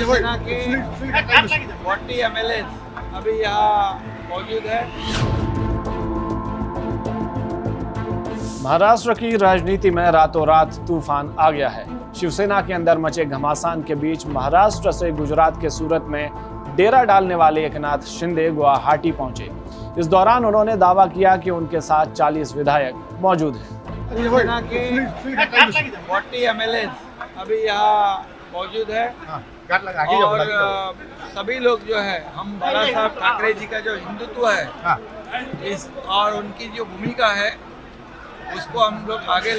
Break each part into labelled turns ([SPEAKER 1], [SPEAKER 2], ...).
[SPEAKER 1] शिवसेना के 40 MLA अभी यहाँ मौजूद है।
[SPEAKER 2] महाराष्ट्र की राजनीति में रातों रात तूफान आ गया है। शिवसेना के अंदर मचे घमासान के बीच महाराष्ट्र से गुजरात के सूरत में डेरा डालने वाले एकनाथ शिंदे गुवाहाटी पहुंचे। इस दौरान उन्होंने दावा किया कि उनके साथ 40 विधायक मौजूद हैं।
[SPEAKER 1] शिवसेना के 40 MLA अभी यहाँ मौजूद है और सभी लोग जो है, हम बाला साहब ठाकरे जी का जो हिंदुत्व है इस और उनकी जो भूमिका है उसको हम लोग आगे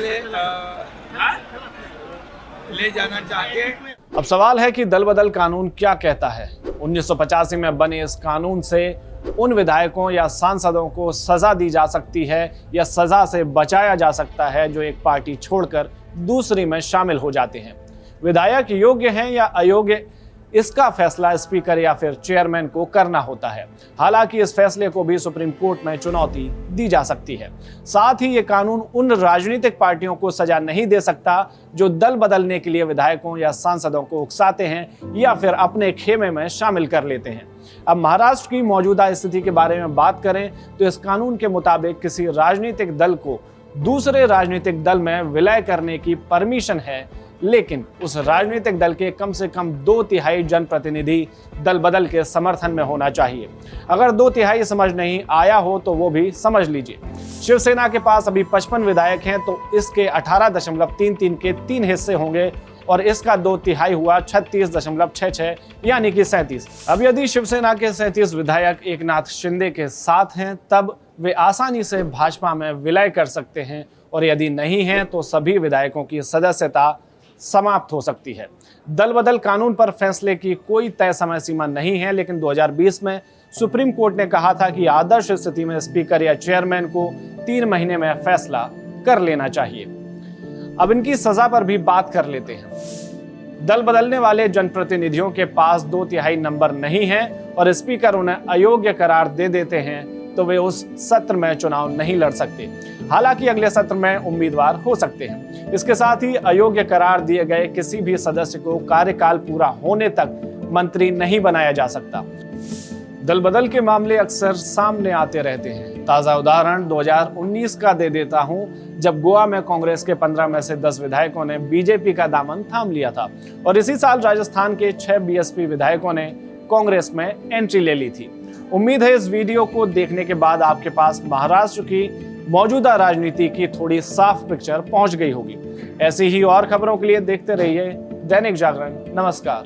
[SPEAKER 1] ले जाना चाहते हैं।
[SPEAKER 2] अब सवाल है कि दल बदल कानून क्या कहता है। 1985 में बने इस कानून से उन विधायकों या सांसदों को सजा दी जा सकती है या सजा से बचाया जा सकता है जो एक पार्टी छोड़कर दूसरी में शामिल हो जाते हैं। विधायक योग्य हैं या अयोग्य, इसका फैसला स्पीकर या फिर चेयरमैन को करना होता है। हालांकि इस फैसले को भी सुप्रीम कोर्ट में चुनौती दी जा सकती है। साथ ही ये कानून उन राजनीतिक पार्टियों को सजा नहीं दे सकता जो दल बदलने के लिए विधायकों या सांसदों को उकसाते हैं या फिर अपने खेमे में शामिल कर लेते हैं। अब महाराष्ट्र की मौजूदा स्थिति के बारे में बात करें तो इस कानून के मुताबिक किसी राजनीतिक दल को दूसरे राजनीतिक दल में विलय करने की परमिशन है, लेकिन उस राजनीतिक दल के कम से कम 2/3 जनप्रतिनिधि दल बदल के समर्थन में होना चाहिए। अगर 2/3 समझ नहीं आया हो तो वो भी समझ लीजिए। शिवसेना के पास अभी 55 विधायक हैं तो इसके 18.33 के 3 हिस्से होंगे और इसका 2/3 हुआ 36.66 यानी कि 37। अब यदि शिवसेना के 37 विधायक एकनाथ शिंदे के साथ हैं तब वे आसानी से भाजपा में विलय कर सकते हैं और यदि नहीं हैं तो सभी विधायकों की सदस्यता समाप्त हो सकती है। दल बदल कानून पर फैसले की कोई तय समय सीमा नहीं है, लेकिन 2020 में सुप्रीम कोर्ट ने कहा था कि आदर्श स्थिति में स्पीकर या चेयरमैन को 3 महीने में फैसला कर लेना चाहिए। अब इनकी सजा पर भी बात कर लेते हैं। दल बदलने वाले जनप्रतिनिधियों के पास 2/3 नंबर नहीं है और स्पीकर उन्हें अयोग्य करार दे देते हैं तो वे उस सत्र में चुनाव नहीं लड़ सकते। हालांकि अगले सत्र में उम्मीदवार हो सकते हैं। इसके साथ ही अयोग्य करार दिए गए किसी भी सदस्य को कार्यकाल पूरा होने तक मंत्री नहीं बनाया जा सकता। दल बदल के मामले अक्सर सामने आते रहते हैं। ताजा उदाहरण 2019 का दे देता हूं, जब गोवा में कांग्रेस के 15 में से 10 विधायकों ने बीजेपी का दामन थाम लिया था और इसी साल राजस्थान के 6 बीएसपी विधायकों ने कांग्रेस में एंट्री ले ली थी। उम्मीद है इस वीडियो को देखने के बाद आपके पास महाराष्ट्र की मौजूदा राजनीति की थोड़ी साफ पिक्चर पहुंच गई होगी। ऐसी ही और खबरों के लिए देखते रहिए दैनिक जागरण। नमस्कार।